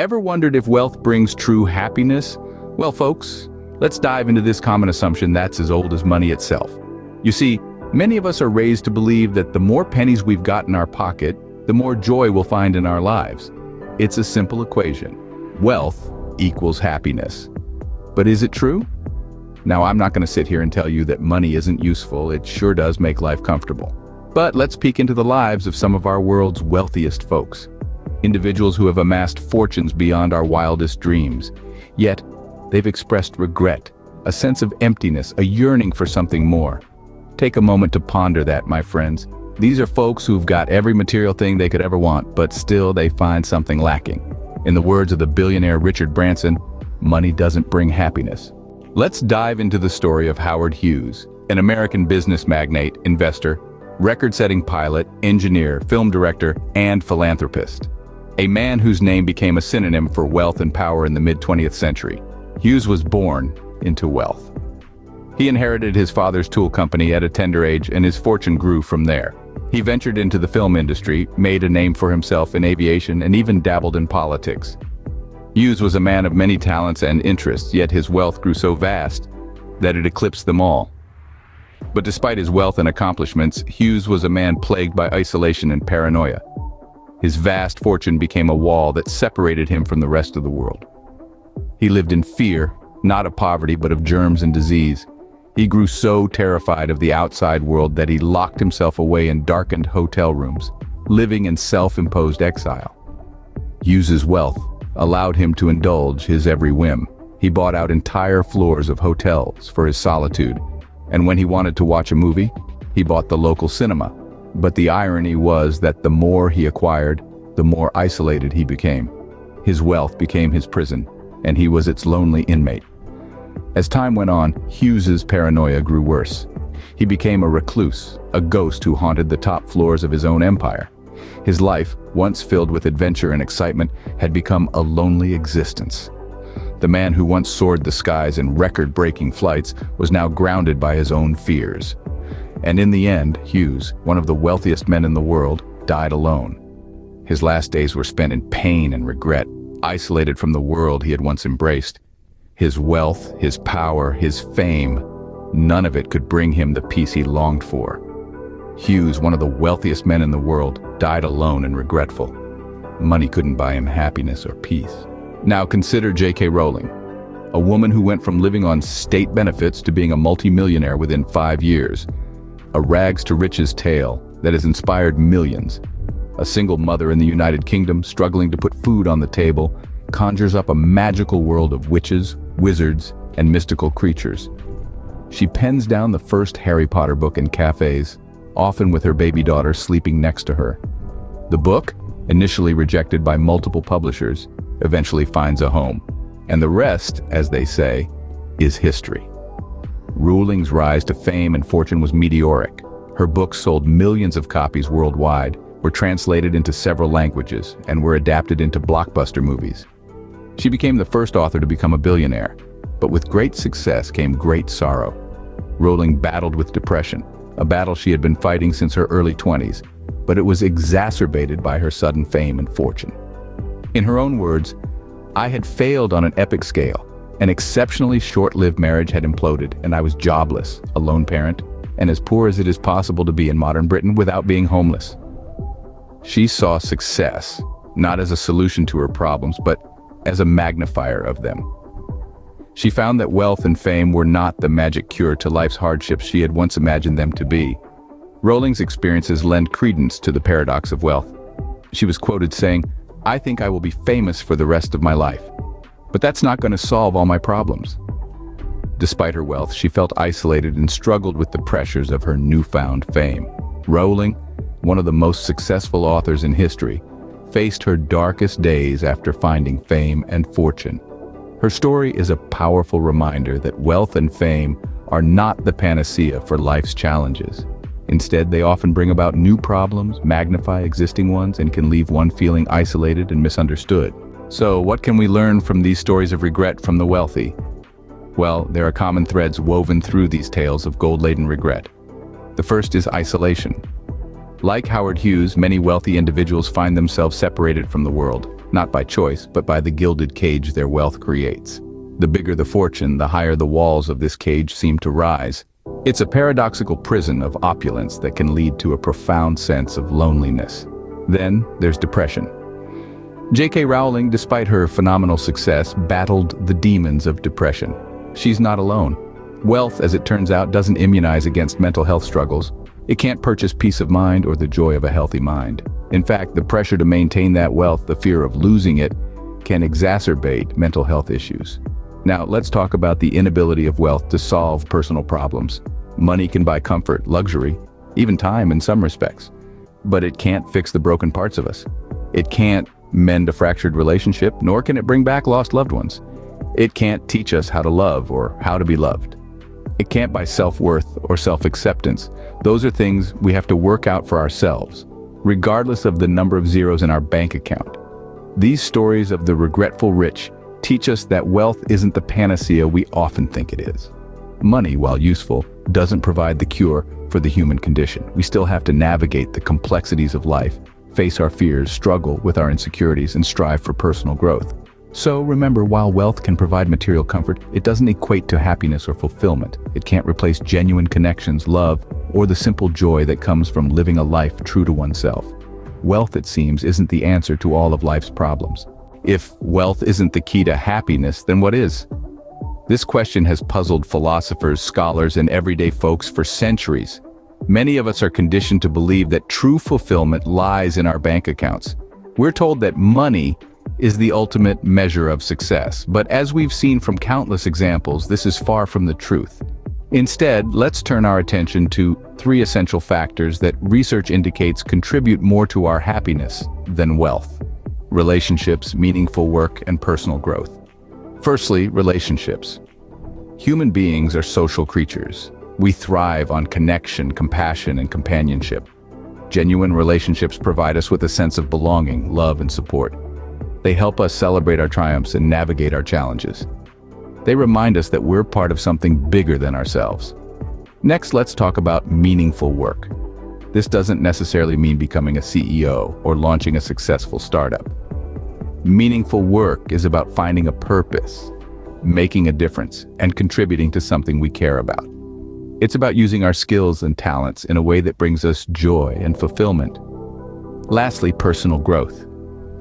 Ever wondered if wealth brings true happiness? Well, folks, let's dive into this common assumption that's as old as money itself. You see, many of us are raised to believe that the more pennies we've got in our pocket, the more joy we'll find in our lives. It's a simple equation. Wealth equals happiness. But is it true? Now, I'm not going to sit here and tell you that money isn't useful. It sure does make life comfortable. But let's peek into the lives of some of our world's wealthiest folks. Individuals who have amassed fortunes beyond our wildest dreams. Yet, they've expressed regret, a sense of emptiness, a yearning for something more. Take a moment to ponder that, my friends. These are folks who've got every material thing they could ever want, but still they find something lacking. In the words of the billionaire Richard Branson, money doesn't bring happiness. Let's dive into the story of Howard Hughes, an American business magnate, investor, record-setting pilot, engineer, film director, and philanthropist. A man whose name became a synonym for wealth and power in the mid-20th century. Hughes was born into wealth. He inherited his father's tool company at a tender age, and his fortune grew from there. He ventured into the film industry, made a name for himself in aviation, and even dabbled in politics. Hughes was a man of many talents and interests, yet his wealth grew so vast that it eclipsed them all. But despite his wealth and accomplishments, Hughes was a man plagued by isolation and paranoia. His vast fortune became a wall that separated him from the rest of the world. He lived in fear, not of poverty, but of germs and disease. He grew so terrified of the outside world that he locked himself away in darkened hotel rooms, living in self-imposed exile. Hughes's wealth allowed him to indulge his every whim. He bought out entire floors of hotels for his solitude, and when he wanted to watch a movie, he bought the local cinema. But the irony was that the more he acquired, the more isolated he became. His wealth became his prison, and he was its lonely inmate. As time went on, Hughes's paranoia grew worse. He became a recluse, a ghost who haunted the top floors of his own empire. His life, once filled with adventure and excitement, had become a lonely existence. The man who once soared the skies in record-breaking flights was now grounded by his own fears. And in the end, Hughes, one of the wealthiest men in the world, died alone. His last days were spent in pain and regret, isolated from the world he had once embraced. His wealth, his power, his fame, none of it could bring him the peace he longed for. Hughes, one of the wealthiest men in the world, died alone and regretful. Money couldn't buy him happiness or peace. Now consider J.K. Rowling, a woman who went from living on state benefits to being a multimillionaire within 5 years. A rags-to-riches tale that has inspired millions. A single mother in the United Kingdom, struggling to put food on the table, conjures up a magical world of witches, wizards, and mystical creatures. She pens down the first Harry Potter book in cafes, often with her baby daughter sleeping next to her. The book, initially rejected by multiple publishers, eventually finds a home. And the rest, as they say, is history. Rowling's rise to fame and fortune was meteoric. Her books sold millions of copies worldwide, were translated into several languages, and were adapted into blockbuster movies. She became the first author to become a billionaire, but with great success came great sorrow. Rowling battled with depression, a battle she had been fighting since her early 20s, but it was exacerbated by her sudden fame and fortune. In her own words, "I had failed on an epic scale. An exceptionally short-lived marriage had imploded, and I was jobless, a lone parent, and as poor as it is possible to be in modern Britain without being homeless." She saw success, not as a solution to her problems, but as a magnifier of them. She found that wealth and fame were not the magic cure to life's hardships she had once imagined them to be. Rowling's experiences lend credence to the paradox of wealth. She was quoted saying, "I think I will be famous for the rest of my life. But that's not going to solve all my problems." Despite her wealth, she felt isolated and struggled with the pressures of her newfound fame. Rowling, one of the most successful authors in history, faced her darkest days after finding fame and fortune. Her story is a powerful reminder that wealth and fame are not the panacea for life's challenges. Instead, they often bring about new problems, magnify existing ones, and can leave one feeling isolated and misunderstood. So, what can we learn from these stories of regret from the wealthy? Well, there are common threads woven through these tales of gold-laden regret. The first is isolation. Like Howard Hughes, many wealthy individuals find themselves separated from the world. not by choice, but by the gilded cage their wealth creates. The bigger the fortune, the higher the walls of this cage seem to rise. It's a paradoxical prison of opulence that can lead to a profound sense of loneliness. Then there's depression. J.K. Rowling, despite her phenomenal success, battled the demons of depression. She's not alone. Wealth, as it turns out, doesn't immunize against mental health struggles. It can't purchase peace of mind or the joy of a healthy mind. In fact, the pressure to maintain that wealth, the fear of losing it, can exacerbate mental health issues. Now, let's talk about the inability of wealth to solve personal problems. Money can buy comfort, luxury, even time in some respects. But it can't fix the broken parts of us. It can't mend a fractured relationship, nor can it bring back lost loved ones. It can't teach us how to love or how to be loved. It can't buy self-worth or self-acceptance. Those are things we have to work out for ourselves, regardless of the number of zeros in our bank account. These stories of the regretful rich teach us that wealth isn't the panacea we often think it is. Money, while useful, doesn't provide the cure for the human condition. We still have to navigate the complexities of life, face our fears, struggle with our insecurities, and strive for personal growth. So remember, while wealth can provide material comfort, it doesn't equate to happiness or fulfillment. It can't replace genuine connections, love, or the simple joy that comes from living a life true to oneself. Wealth, it seems, isn't the answer to all of life's problems. If wealth isn't the key to happiness, then what is? This question has puzzled philosophers, scholars, and everyday folks for centuries. Many of us are conditioned to believe that true fulfillment lies in our bank accounts. We're told that money is the ultimate measure of success, but as we've seen from countless examples, this is far from the truth. Instead, let's turn our attention to 3 essential factors that research indicates contribute more to our happiness than wealth: relationships, meaningful work, and personal growth. Firstly, relationships. Human beings are social creatures. We thrive on connection, compassion, and companionship. Genuine relationships provide us with a sense of belonging, love, and support. They help us celebrate our triumphs and navigate our challenges. They remind us that we're part of something bigger than ourselves. Next, let's talk about meaningful work. This doesn't necessarily mean becoming a CEO or launching a successful startup. Meaningful work is about finding a purpose, making a difference, and contributing to something we care about. It's about using our skills and talents in a way that brings us joy and fulfillment. Lastly, personal growth.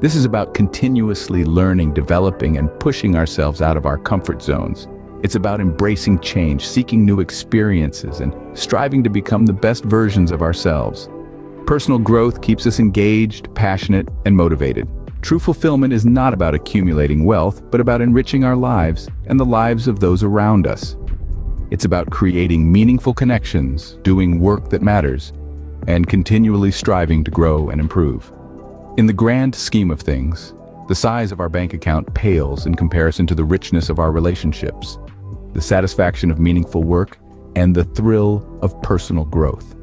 This is about continuously learning, developing, and pushing ourselves out of our comfort zones. It's about embracing change, seeking new experiences, and striving to become the best versions of ourselves. Personal growth keeps us engaged, passionate, and motivated. True fulfillment is not about accumulating wealth, but about enriching our lives and the lives of those around us. It's about creating meaningful connections, doing work that matters, and continually striving to grow and improve. In the grand scheme of things, the size of our bank account pales in comparison to the richness of our relationships, the satisfaction of meaningful work, and the thrill of personal growth.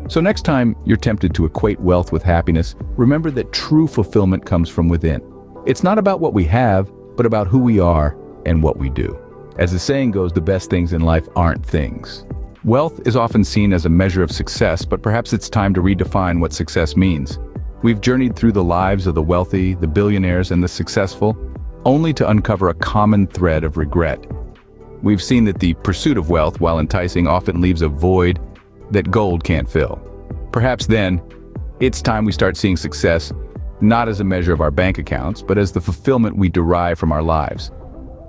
So next time you're tempted to equate wealth with happiness, remember that true fulfillment comes from within. It's not about what we have, but about who we are and what we do. As the saying goes, the best things in life aren't things. Wealth is often seen as a measure of success, but perhaps it's time to redefine what success means. We've journeyed through the lives of the wealthy, the billionaires, and the successful, only to uncover a common thread of regret. We've seen that the pursuit of wealth, while enticing, often leaves a void that gold can't fill. Perhaps then, it's time we start seeing success not as a measure of our bank accounts, but as the fulfillment we derive from our lives,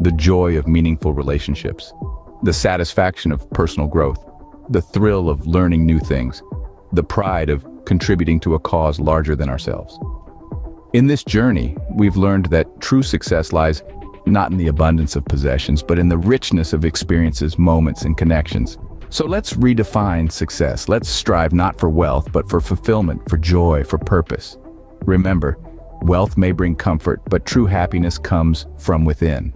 the joy of meaningful relationships, the satisfaction of personal growth, the thrill of learning new things, the pride of contributing to a cause larger than ourselves. In this journey, we've learned that true success lies not in the abundance of possessions, but in the richness of experiences, moments, and connections. So let's redefine success. Let's strive not for wealth, but for fulfillment, for joy, for purpose. Remember, wealth may bring comfort, but true happiness comes from within.